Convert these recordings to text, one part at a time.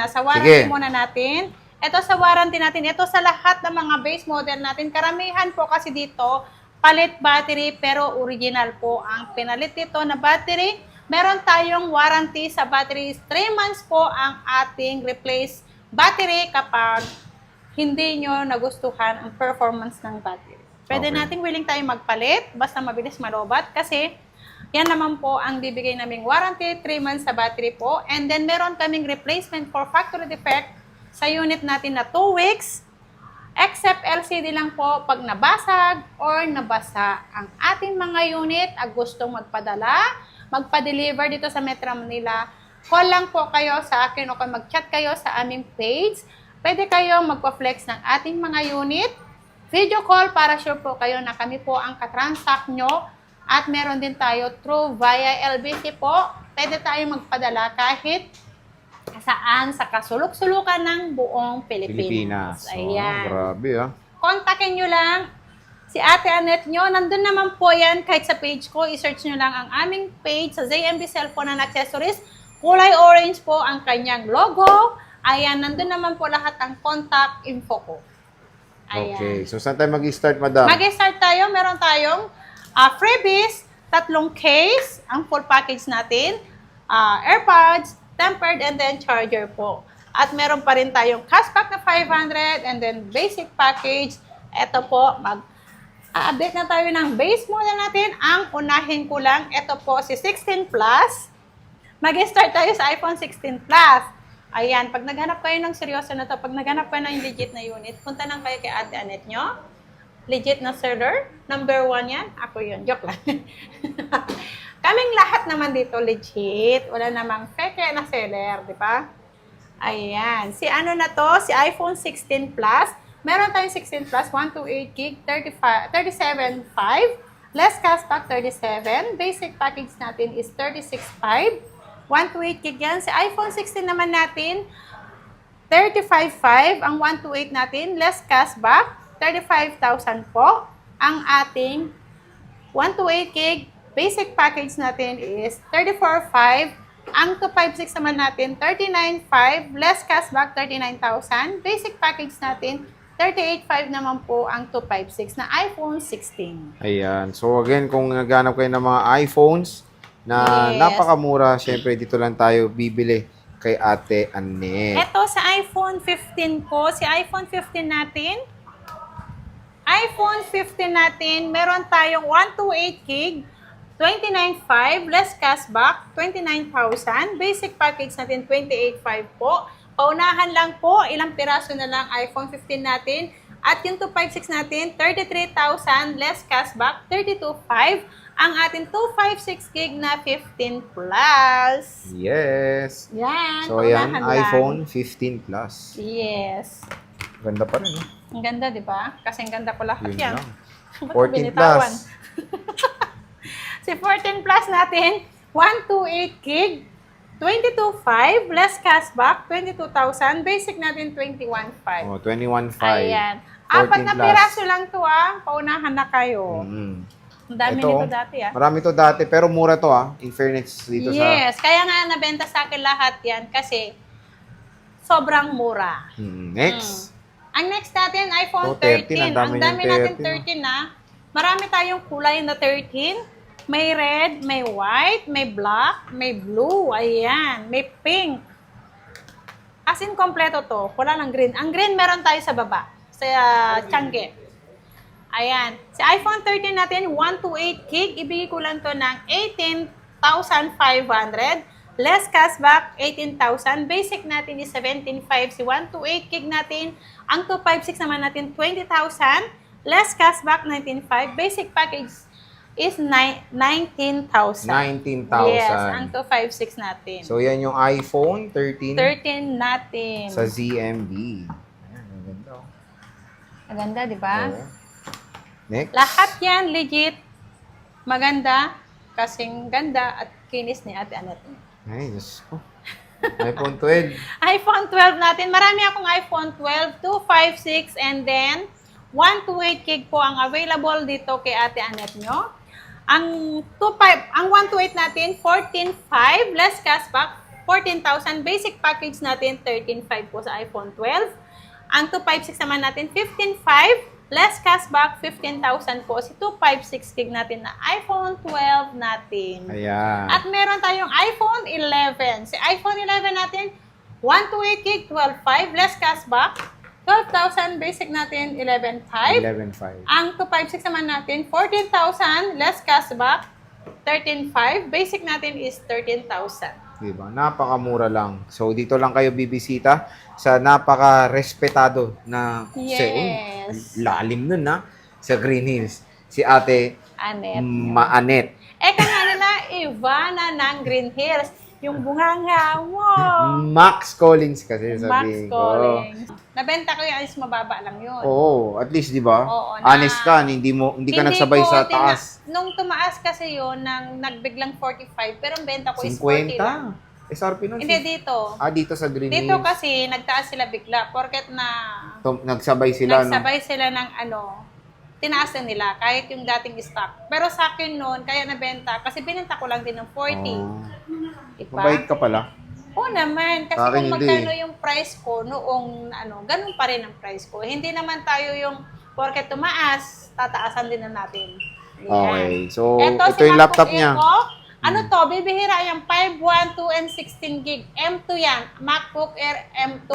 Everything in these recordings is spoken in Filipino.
Sa warranty muna natin. Ito sa warranty natin, ito sa lahat ng mga base model natin. Karamihan po kasi dito, palit battery pero original po ang pinalit dito na battery. Meron tayong warranty sa battery. 3 months po ang ating replace battery kapag hindi nyo nagustuhan ang performance ng battery. Pwede nating willing tayong magpalit basta mabilis malobat kasi yan naman po ang bibigay naming warranty, 3 months sa battery po. And then meron kaming replacement for factory defect sa unit natin na 2 weeks. Except LCD lang po pag nabasag or nabasa ang ating mga unit at gustong magpa-deliver dito sa Metro Manila. Call lang po kayo sa akin o mag-chat kayo sa aming page. Pwede kayo magpa-flex ng ating mga unit. Video call para sure po kayo na kami po ang katransact nyo. At meron din tayo through via LBC po. Pwede tayo magpadala kahit saan sa kasulok-sulukan ng buong Pilipinas. Ayan. Grabe Kontakin nyo lang si Ate Annette nyo. Nandun naman po yan kahit sa page ko. I-search nyo lang ang aming page sa ZMB Cellphone and Accessories. Kulay orange po ang kanyang logo. Ayan, nandun naman po lahat ng contact info ko. Ayan. Okay. So, saan tayo mag-start, madam? Mag-start tayo. Meron tayong freebies, 3 case, ang full package natin, AirPods, tempered, and then charger po. At meron pa rin tayong cashback na 500, and then basic package. Ito po, mag-update na tayo ng base model natin. Ang unahin ko lang, ito po si 16 Plus. Mag-start tayo sa iPhone 16 Plus. Ayan, pag naghanap kayo ng seryoso na to, pag naghanap kayo ng legit na unit, punta lang kayo kay Ate Annette nyo. Legit na seller. Number 1 yan. Ako yun. Joke lang. Kaming lahat naman dito legit. Wala namang fake na seller. Di ba? Ayan. Si ano na to? Si iPhone 16 Plus. Meron tayong 16 Plus. 128 gig. 37.5. Less cashback 37. Basic package natin is 36.5. 128 gig yan. Si iPhone 16 naman natin 35.5. Ang 128 natin. Less cashback. 35,000 po. Ang ating 128 gig basic package natin is 34,500. Ang 256 naman natin 39,500. Less cashback 39,000. Basic package natin 38,500 naman po ang 256 na iPhone 16. Ayan. So again, kung naghanap kayo ng mga iPhones na napakamura, syempre dito lang tayo bibili kay Ate Annette. Ito sa iPhone 15 ko, si iPhone 15 natin, iPhone 15 natin, meron tayong 128 gig, 29,500, less cashback, 29,000. Basic package natin, 28,500 po. Paunahan lang po, ilang piraso na lang iPhone 15 natin. At yung 256 natin, 33,000, less cashback, 32,500. Ang ating 256 gig na 15 Plus. Yes. Yan. So, yan, paunahan lang. iPhone 15 Plus. Yes. Ganda pa rin. Ang ganda, di ba? Kasi ang ganda ko lahat Yun yan. lang. Ba't 14 binitawan? Plus. Si 14 Plus natin, 128 gig, 22,500, less cashback, 22,000. Basic natin, 21,500. Oh, 21.5. Ayan. 14 Apat na plus. piraso lang to Paunahan na kayo. Ang dami Ito, nito dati Marami to dati, pero mura to In fairness dito Yes. Kaya nga nabenta sa akin lahat yan kasi sobrang mura. Next. Ang next natin, iPhone 13. 13. Ang dami niyang 13 na. Marami tayong kulay na 13. May red, may white, may black, may blue. Ayan. May pink. As in, kompleto to. Wala lang green. Ang green meron tayo sa baba. Sa Changi. Ayan. Si iPhone 13 natin, 128 gig. Ibigay ko lang to ng 18,500. Less cashback, 18,000. Basic natin is 17,500. Si 128 gig natin, ang 256 naman natin, 20,000. Less cashback, 19,500. Basic package is 19,000. 19,000. Yes, ang 256 natin. So, yan yung iPhone 13 13 natin. sa ZMB. Ayan, ang ganda. Maganda, di ba? Oo. Next. Lahat yan, legit. Maganda, kasing ganda at kinis ni Ate Annette. Ay, Diyos ko. iPhone 12. iPhone 12 natin. Marami akong iPhone 12, 256, and then 128 gig po ang available dito kay Ate Annette nyo. Ang 128 natin, 14,500, less cashback, 14,000. Basic package natin, 13,500 po sa iPhone 12. Ang 256 naman natin, 15,500. Less cashback, 15,000 po. Si 256 gig natin na iPhone 12 natin. Ayan. At meron tayong iPhone 11. Si iPhone 11 natin, 128 gig, 12,500. Less cashback, 12,000. Basic natin, 11,500. 11.5. Ang 256 naman natin, 14,000. Less cashback, 13,500. Basic natin is 13,000. Diba? Napakamura lang. So, dito lang kayo bibisita sa napaka-respetado na Yes. lalim nun na sa Green Hills. Si Ate Anet. Maanet. Eka nga nila, Ivana ng Green Hills. Yung bunganga, wow! Max Collins kasi Max sabihin ko. Collins. Nabenta ko yung alis mababa lang yun. Oo, at least 'di ba? Oo, na- Honest ka, hindi ka nagsabay ko sa taas. Nung tumaas kasi yun, nagbilang 45, pero ang benta ko is 50. 40 lang. SRP nun. Hindi dito. Dito sa Green Dito Hills. kasi, nagtaas sila bigla. Porket na Nagsabay sila. nagsabay sila ng tinaas na nila, kahit yung dating stock. Pero sa akin noon, kaya nabenta, kasi binenta ko lang din ng 40. Oh, Diba? mabait ka pala. Oo naman, kasi Sa akin kung hindi. magkano yung price ko noong ganun pa rin ang price ko. Hindi naman tayo yung porket tumaas, tataasan din na natin. Ayan. Okay. So, Ito ito si yung MacBook laptop Air niya. ko. Ano to, bibihira yung 512 and 16 gig. M2 yan. MacBook Air M2.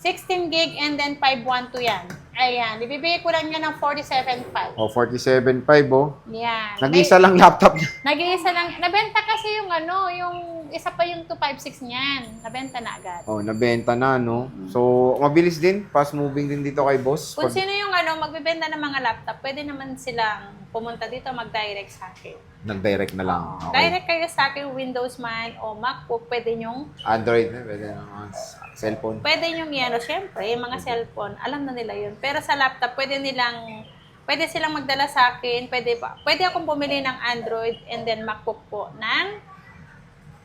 16 gig and then 512 yan. Ayan. Ibibigay ko lang yan ng 47.5. Oh, 47.5 oh. Yan. Nag-isa lang laptop niya. Nag-iisa lang. Nabenta kasi yung yung isa pa yung 256 niyan. Nabenta na agad. Oh, nabenta na, no? So, mabilis din. Fast moving din dito kay boss. Kung sino yung magbebenta ng mga laptop, pwede naman silang pumunta dito, mag-direct sa akin. Nag-direct na lang. Okay. Direct kayo sa akin, Windows man o MacBook, pwede nyong Android na, pwede na. Cellphone. Pwede yung syempre, yung mga cellphone, alam na nila yun. Pero sa laptop, pwede silang magdala sa akin, pwede akong bumili ng Android and then MacBook po ng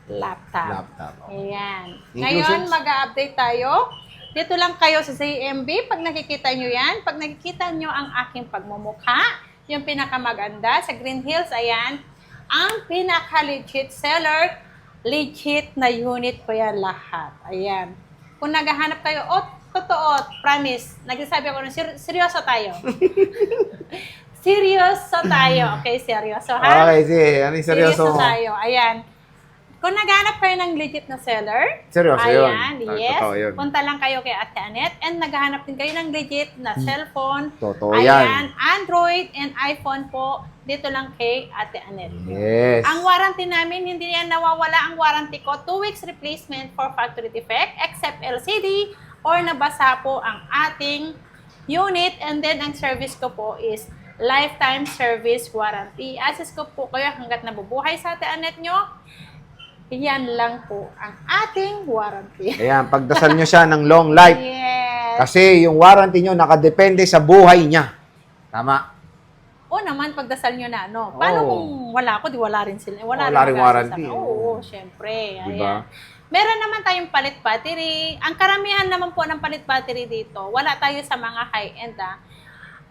laptop. Okay. Ayan. Inclusions? Ngayon, mag-a-update tayo. Dito lang kayo sa ZMB. Pag nakikita nyo yan, pag nakikita nyo ang aking pagmumukha, yung pinakamaganda sa Green Hills, ayan, ang pinaka-legit seller, legit na unit ko yan lahat. Ayan. Kung naghahanap kayo, totoo, promise, nagsasabi ako na seryoso tayo. Seryoso tayo. Okay, seryoso ha? Okay, sige. Ano yung seryoso mo? tayo. Ayan. Kung naghanap kayo ng legit na seller, Seryoso yun. ayan, yes. Totoo yun. Punta lang kayo kay Ate Anet and naghahanap din kayo ng legit na cellphone. Totoo Ayan, yan. Android and iPhone po. Dito lang kay Ate Anet. Yes. Ang warranty namin, hindi yan nawawala ang warranty ko. 2 weeks replacement for factory defect, except LCD or nabasa po ang ating unit. And then, ang service ko po is lifetime service warranty. Assist ko po kayo hanggat nabubuhay sa Ate Anet nyo. Yan lang po ang ating warranty. Ayan, pagdasal nyo siya ng long life. Yes. Kasi yung warranty nyo nakadepende sa buhay niya. Tama. O naman, pagdasal nyo na, no? Paano Oo. kung wala ko, di wala rin sila. Wala rin mag-assist warranty, sa- Oo, syempre. Ayan. Diba? Meron naman tayong palit battery. Ang karamihan naman po ng palit battery dito, wala tayo sa mga high-end,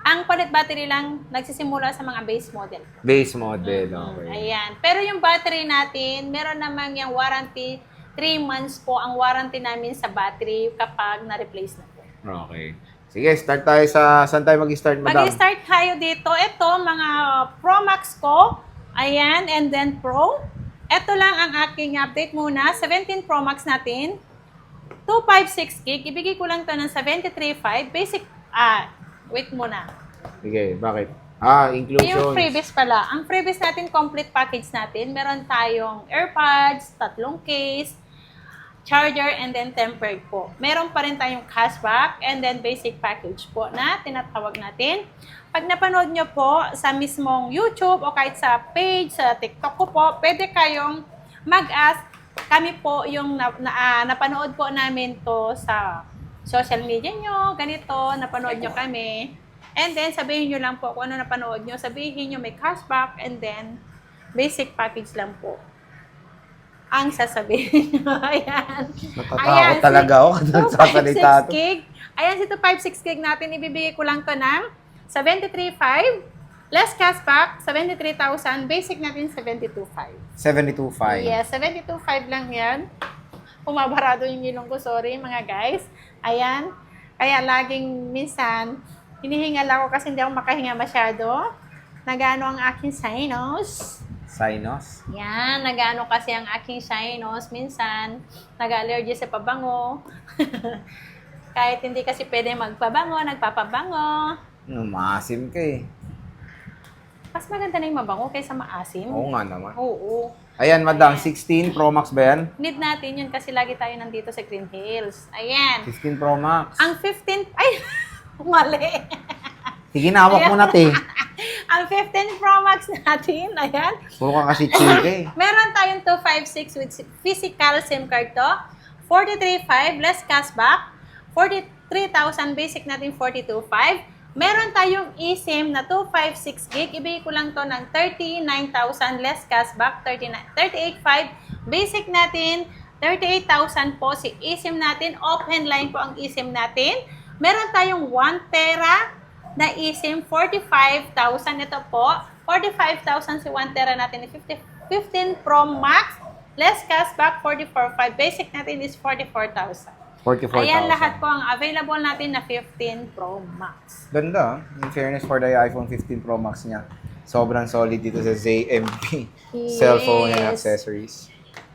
Ang palit battery lang, nagsisimula sa mga base model. Base model, okay. Ayan. Pero yung battery natin, meron namang yung warranty, 3 months po ang warranty namin sa battery kapag na-replace na po. Okay. Sige, start tayo saan tayo mag-start, madam? Mag-start tayo dito. Ito, mga Pro Max ko. Ayan, and then Pro. Ito lang ang aking update muna. 17 Pro Max natin. 256 gig. Ibigay ko lang to ng 73.5. Basic, wait muna. Sige, bakit? Inclusion. Yung freebies pala. Ang freebies natin, complete package natin. Meron tayong AirPods, 3 case, charger, and then tempered po. Meron pa rin tayong cashback, and then basic package po na tinatawag natin. Pag napanood nyo po sa mismong YouTube o kahit sa page, sa TikTok ko po, pwede kayong mag-ask. Kami po yung napanood po namin to sa social media nyo, ganito, napanood nyo kami. And then, sabihin nyo lang po kung ano napanood nyo. Sabihin nyo may cashback and then basic package lang po ang sasabihin nyo. Ayan. Natatakot talaga ako kung nagsasalita 256 to. gig. Ayan, si 256 gig natin, ibibigay ko lang to ng 73.5. Less cashback, 73,000. Basic natin, 72.5. 72.5. Yes, 72.5 lang yan. Pumabarado yung ilong ko, sorry mga guys. Ayan. Kaya laging minsan, hinihingal ako kasi hindi ako makahinga masyado. Nagano ang aking sinus. Sinus? Yan, nagano kasi ang aking sinus. Minsan, nag-allergy sa pabango. Kahit hindi kasi pwede magpabango, nagpapabango. Maasim ka eh. Mas maganda na yung mabango kaysa maasim. Oo nga naman. Oo. Ayan, madam, 16 Pro Max ba yan? Need natin yun kasi lagi tayo nandito sa Green Hills. Ayan. 16 Pro Max. Ang 15... Ay! Mali. Sige na, hawak mo na, te. Ang 15 Pro Max natin, ayan. Puro ka kasi chika eh. Meron tayong 256 with physical SIM card to. 43.5 less cashback. 43,000 basic natin 42.5. Meron tayong eSIM na 256 gig. Ibigay ko lang to ng 39,000 less cashback. 38.5. Basic natin 38,000 po si eSIM natin. Open line po ang eSIM natin. Meron tayong 1 tera na eSIM 45,000. Ito po. 45,000 si 1 tera natin. 15 Pro Max. Less cashback 44.5. Basic natin is 44,000. 44,000. Ayan lahat po ang available natin na 15 Pro Max. Ganda. In fairness for the iPhone 15 Pro Max niya. Sobrang solid dito sa ZMB. Yes. Cellphone and accessories.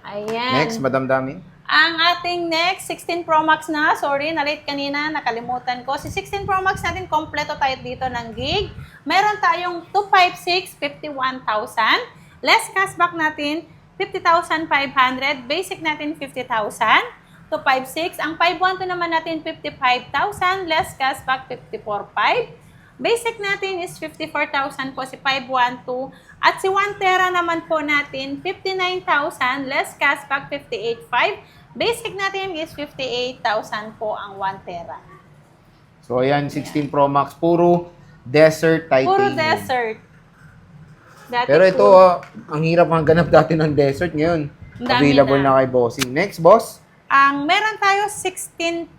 Ayan. Next, Madam Dami. Ang ating next, 16 Pro Max na. Sorry, na-late kanina, nakalimutan ko. Si 16 Pro Max natin, kompleto tayo dito ng gig. Meron tayong 256, 51,000. Less cashback natin, 50,500. Basic natin, 50,000. 256. Ang 512 naman natin, 55,000. Less cashback, 54,500. Basic natin is 54,000 po si 512. At si 1 tera naman po natin, 59,000. Less cashback, 58,500. Basic natin is 58,000 po ang 1 tera. So, ayan, 16 Pro Max. Puro desert titanium. Puro desert. Dati Pero ito, po, ang hirap maghanap dati ng desert ngayon. Ang dami Available na. na kay Bossing. Next, boss. ang meron tayo 15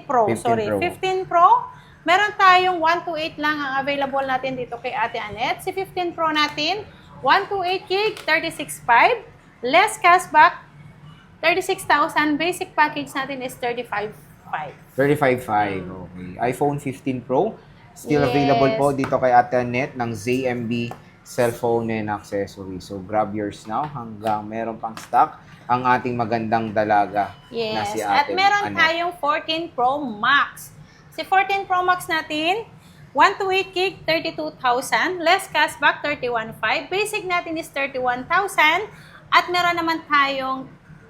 Pro. 15 Sorry, Pro. 15 Pro. Meron tayong 128 lang ang available natin dito kay Ate Annette. Si 15 Pro natin, 128 gig, 36.5. Less cashback, 36,000. Basic package natin is 35.5. 35.5. Okay. iPhone 15 Pro. Still Yes. available po dito kay Ate Annette ng ZMB cellphone and accessories. So, grab yours now hanggang meron pang stock ang ating magandang dalaga na Yes. si At Ate meron Annette. tayong 14 Pro Max. Si 14 Pro Max natin, 128 gig, 32,000. Less cashback, 31.5. Basic natin is 31,000. At meron naman tayong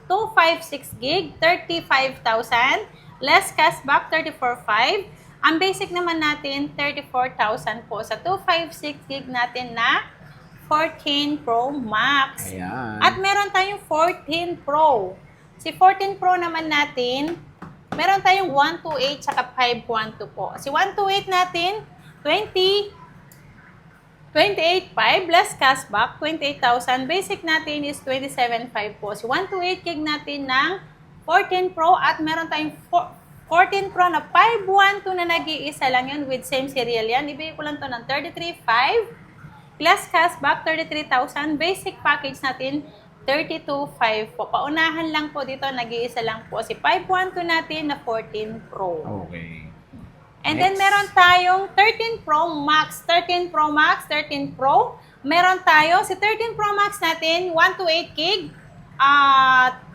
256 gig, 35,000. Less cashback, 34.5. Ang basic naman natin, 34,000 po sa 256 gig natin na 14 Pro Max. Ayan. At meron tayong 14 Pro. Si 14 Pro naman natin, meron tayong 128 saka 512 po. Si 128 natin, 28.5 less cashback, 28,000. Basic natin is 27.5 po. Si 128 gig natin ng 14 Pro at meron tayong 14 Pro na 512 na nag-iisa lang yun with same serial yan. Ibigay ko lang to ng 33.5. Less cashback, 33,000. Basic package natin, 32.5 po. Paunahan lang po dito, nag-iisa lang po. Si 512 natin na 14 Pro. Okay. And then meron tayong 13 Pro Max. 13 Pro Max, 13 Pro. Meron tayo, si 13 Pro Max natin, 128 gig,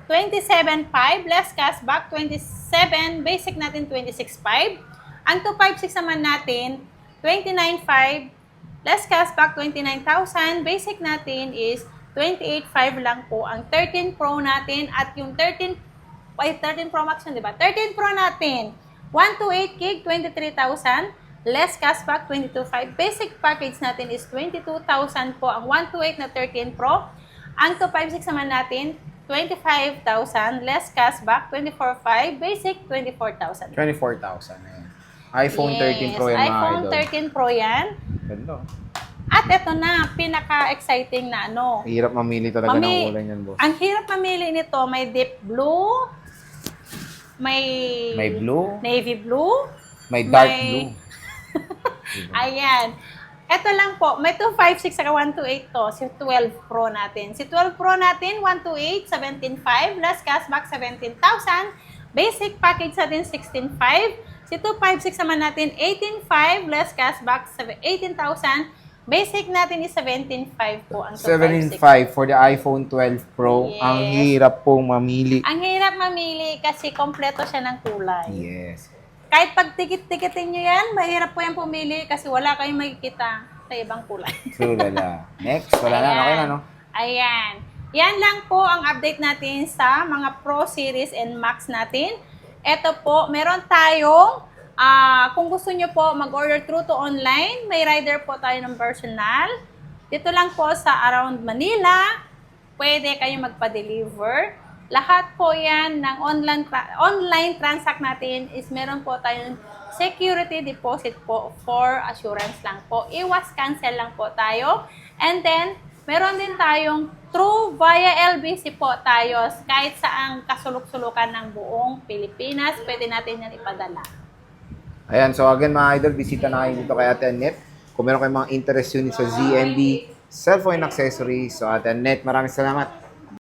27.5. Less cashback, 27. Basic natin, 26.5. Ang 256 naman natin, 29.5. Less cashback, 29,000. Basic natin is 28.5 lang po ang 13 Pro natin. At yung 13 Pro Max yun, di ba? 13 Pro natin, 128 gig, 23,000. Less cashback, 22.5. Basic package natin is 22,000 po ang 128 na 13 Pro. Ang 256 naman natin, 25,000. Less cashback, 24.5. Basic, 24,000. 24,000. Ayan. iPhone 13 Pro yan, mga iPhone idol. 13 Pro yan. Ganda. At ito na, pinaka-exciting na ano. Hirap mamili talaga ng kulay niyan, boss. Ang hirap mamili nito, may deep blue, may May blue, navy blue, may dark may- blue. ayan. Ito lang po, may 256 saka 128 to, si 12 Pro natin. Si 12 Pro natin, 128, 17.5, last cashback 17,000, basic package natin 16.5, si 256 naman natin 18.5, last cashback 18,000, basic natin is 17.5 po ang 256. 7.5 for the iPhone 12 Pro. Yes. Ang hirap pong mamili. Ang hirap mamili kasi kompleto siya ng kulay. Yes. Kahit pag tikit-tikitin nyo yan, mahirap po yung pumili kasi wala kayong makikita sa ibang kulay. True, lala. Next, wala na. Okay na, no? Ayan. Yan lang po ang update natin sa mga Pro Series and Max natin. Ito po, meron tayong, kung gusto nyo po mag-order through to online, may rider po tayo ng personal. Dito lang po sa around Manila, pwede kayo magpa-deliver. Lahat po yan ng online transact natin is meron po tayong security deposit po for assurance lang po. Iwas cancel lang po tayo. And then, meron din tayong through via LBC po tayo. Kahit saang kasulok-sulukan ng buong Pilipinas, pwede natin yan ipadala. Ayan, so again mga idol, bisita na kayo dito kay Ate Annette. Kung meron kayong mga interest unit sa ZMB, cellphone accessories. So Ate Annette, maraming salamat.